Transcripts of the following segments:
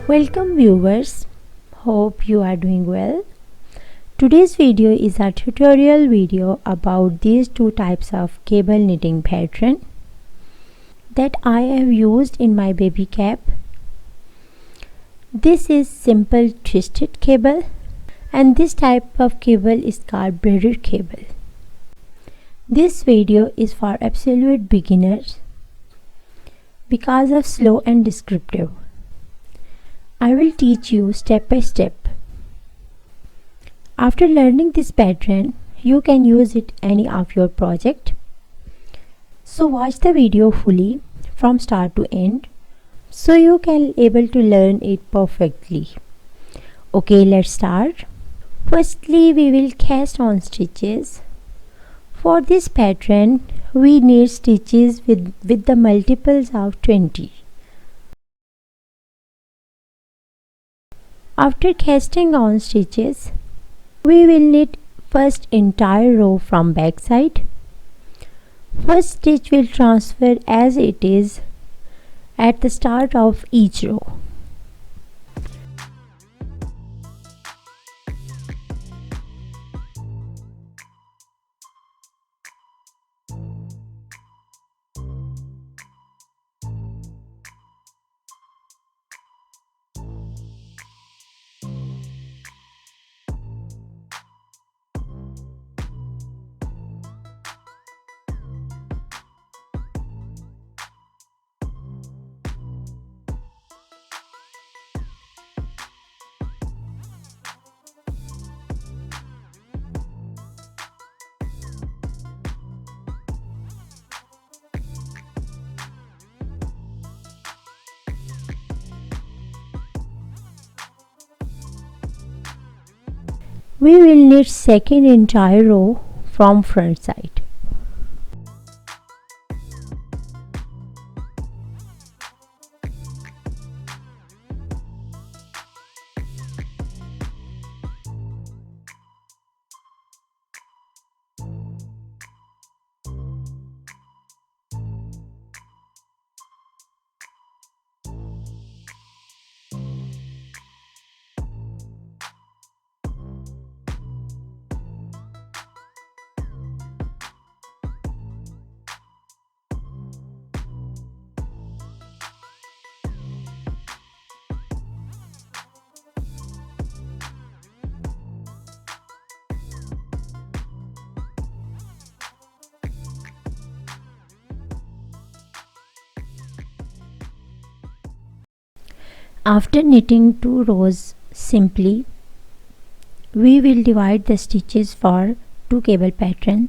Welcome viewers, hope you are doing well. Today's video is a tutorial video about these two types of cable knitting pattern that I have used in my baby cap. This is simple twisted cable and this type of cable is called braided cable. This video is for absolute beginners because of slow and descriptive. I will teach you step by step. After learning this pattern, you can use it any of your project. So watch the video fully from start to end so you can able to learn it perfectly. Okay, let's start. Firstly, we will cast on stitches. For this pattern, we need stitches with the multiples of 20. After casting on stitches, we will knit first entire row from back side. First stitch will transfer as it is at the start of each row. We will knit second entire row from front side. After knitting two rows simply, we will divide the stitches for two cable pattern.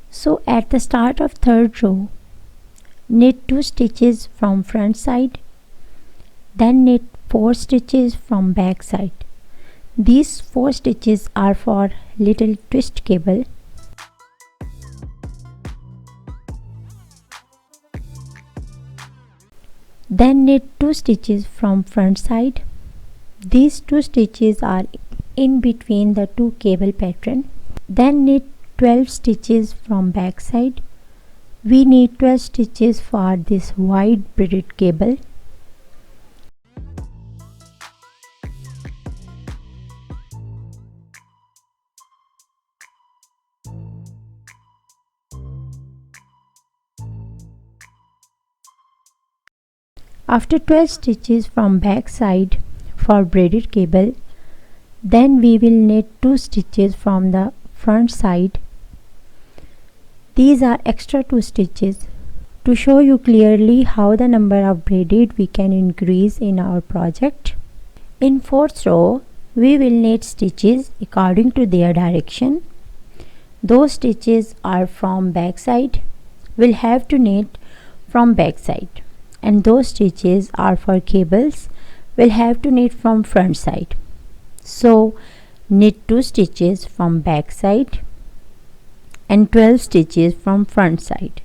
So at the start of third row, knit 2 stitches from front side, then knit 4 stitches from back side. These 4 stitches are for little twist cable. Then knit 2 stitches from front side. These 2 stitches are in between the two cable pattern. Then knit 12 stitches from back side. We need 12 stitches for this wide braided cable. After 12 stitches from back side for braided cable, then we will knit 2 stitches from the front side. These are extra 2 stitches to show you clearly how the number of braided we can increase in our project. In fourth row, we will knit stitches according to their direction. Those stitches are from back side. We'll have to knit from back side. And those stitches are for cables. We'll have to knit from front side. So knit 2 stitches from back side and 12 stitches from front side.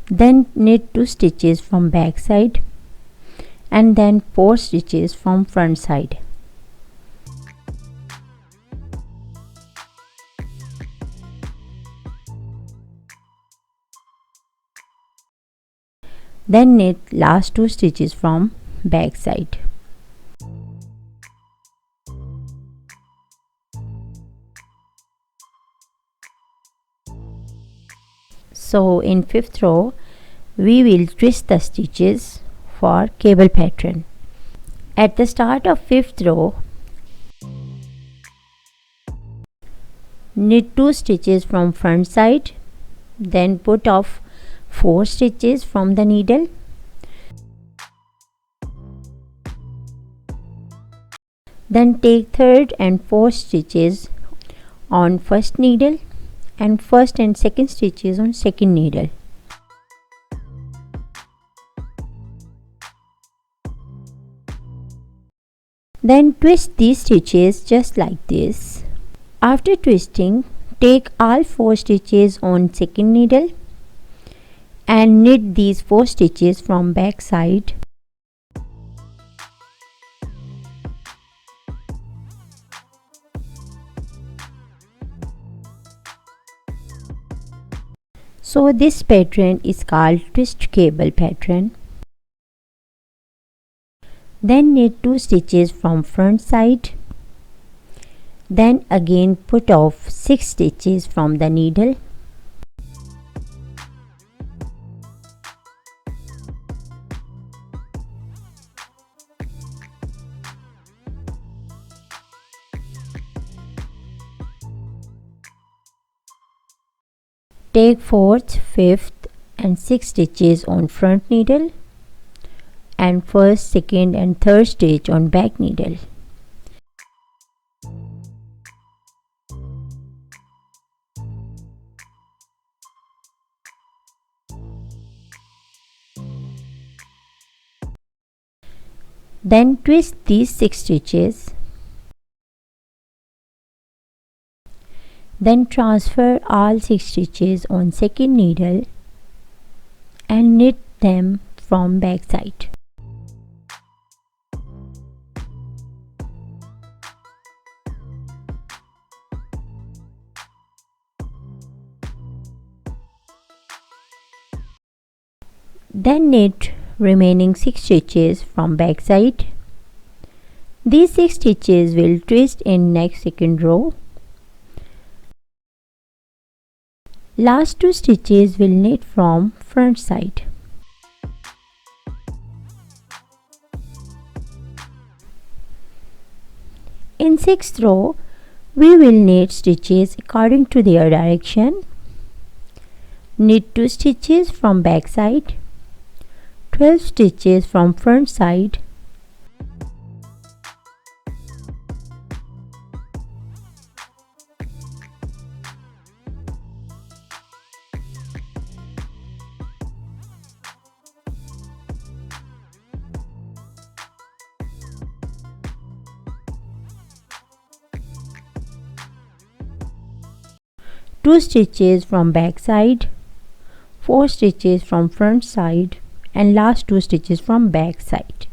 Then knit 2 stitches from back side and then 4 stitches from front side. Then knit last 2 stitches from back side. So in 5th row we will twist the stitches for cable pattern. At the start of 5th row, knit 2 stitches from front side, then put off 4 stitches from the needle. Then take 3rd and 4th stitches on first needle and 1st and 2nd stitches on second needle. Then twist these stitches just like this. After twisting, take all 4 stitches on second needle and knit these 4 stitches from back side. So this pattern is called twist cable pattern. Then knit 2 stitches from front side. Then again put off 6 stitches from the needle. Take 4th, 5th and 6th stitches on front needle and 1st, 2nd and 3rd stitch on back needle. Then twist these 6 stitches. Then transfer all 6 stitches on second needle and knit them from back side. Then knit remaining 6 stitches from back side. These 6 stitches will twist in next second row. Last 2 stitches will knit from front side. In 6th row, we will knit stitches according to their direction. Knit 2 stitches from back side, 12 stitches from front side, two stitches from back side, 4 stitches from front side and last 2 stitches from back side.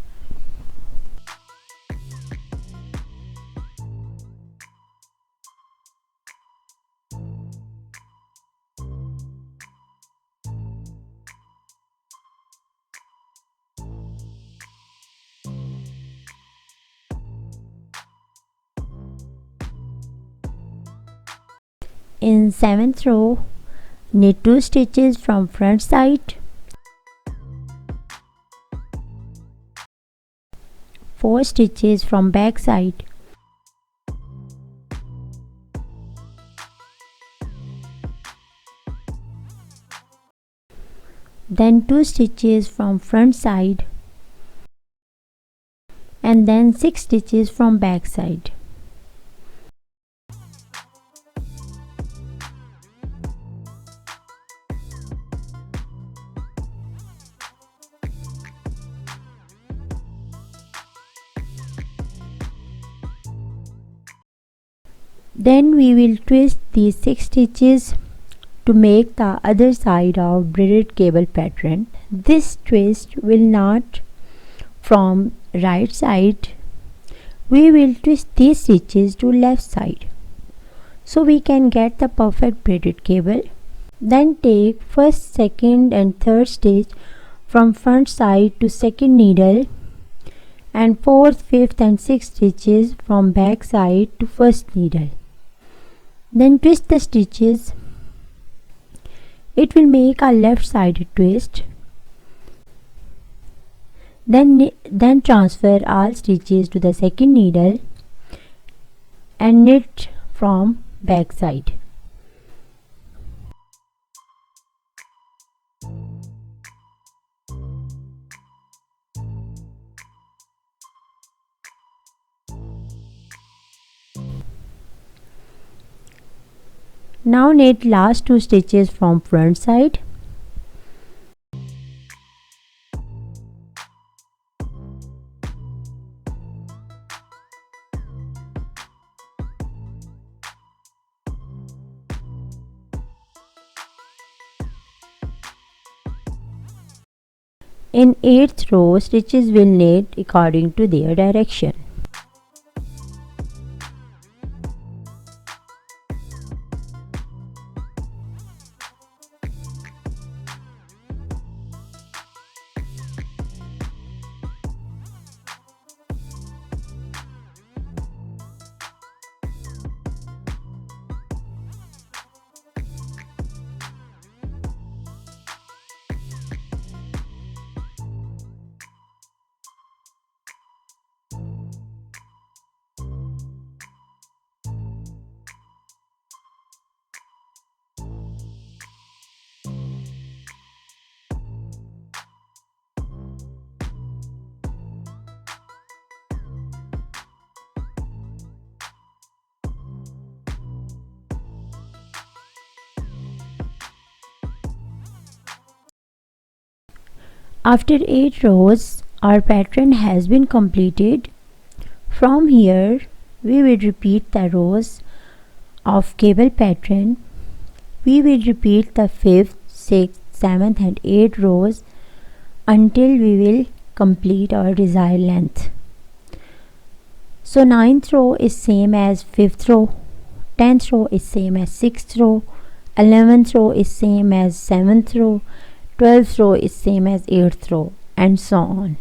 In 7th row, knit 2 stitches from front side, 4 stitches from back side, then 2 stitches from front side and then 6 stitches from back side. Then we will twist these 6 stitches to make the other side of braided cable pattern. This twist will not from right side. We will twist these stitches to left side so we can get the perfect braided cable. Then take first, second and third stitch from front side to second needle and fourth, fifth and sixth stitches from back side to first needle. Then twist the stitches. It will make a left sided twist. Then transfer all stitches to the second needle and knit from back side. Now knit last 2 stitches from front side. In 8th row, stitches will knit according to their direction. After 8 rows, our pattern has been completed. From here, we will repeat the rows of cable pattern. We will repeat the 5th, 6th, 7th and 8th rows until we will complete our desired length. So 9th row is same as 5th row, 10th row is same as 6th row, 11th row is same as 7th row, 12th row is same as 8th row, and so on.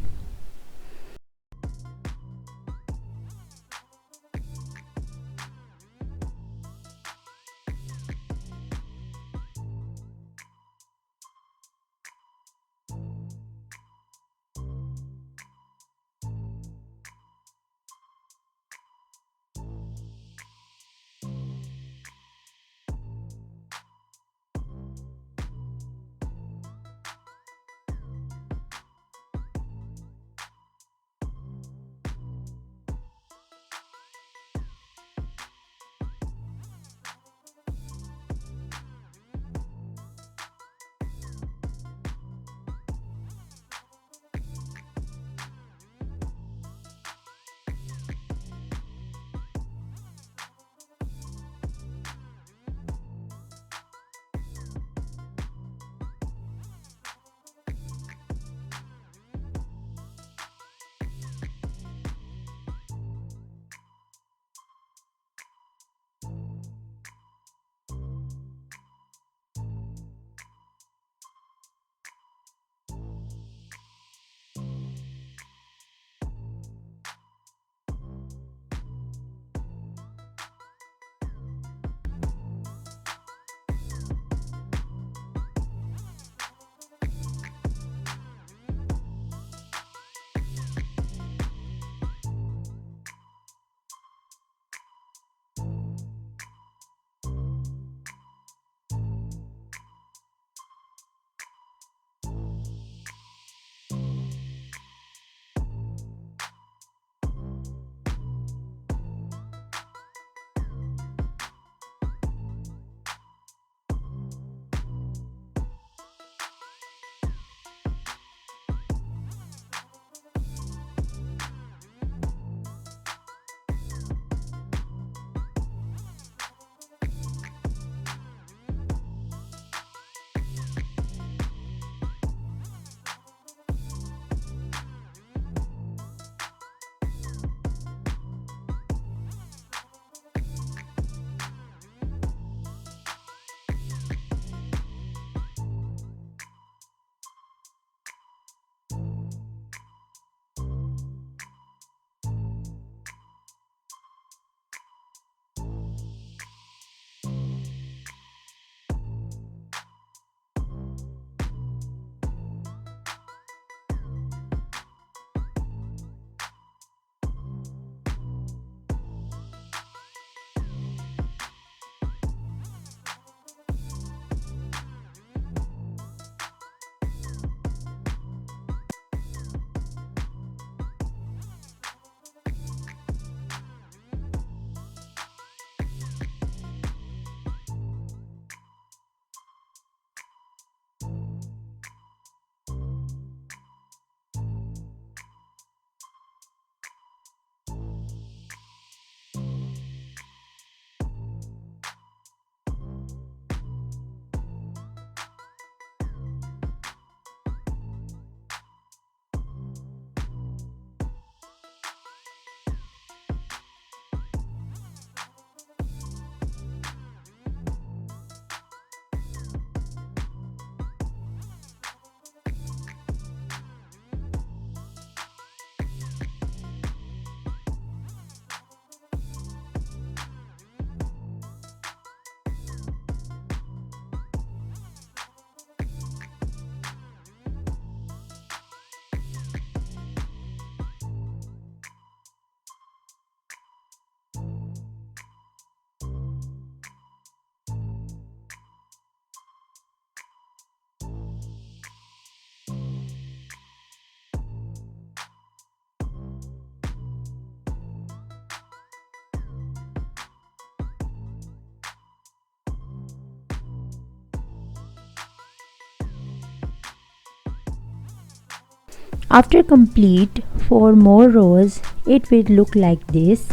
After complete 4 more rows, it will look like this.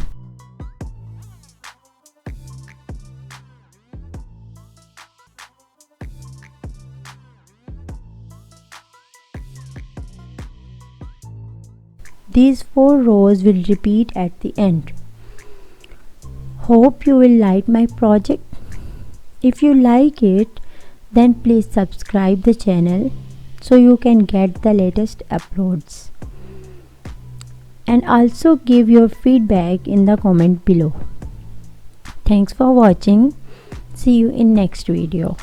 These 4 rows will repeat at the end. Hope you will like my project. If you like it, then please subscribe the channel so you can get the latest uploads. And also give your feedback in the comment below. Thanks for watching. See you in next video.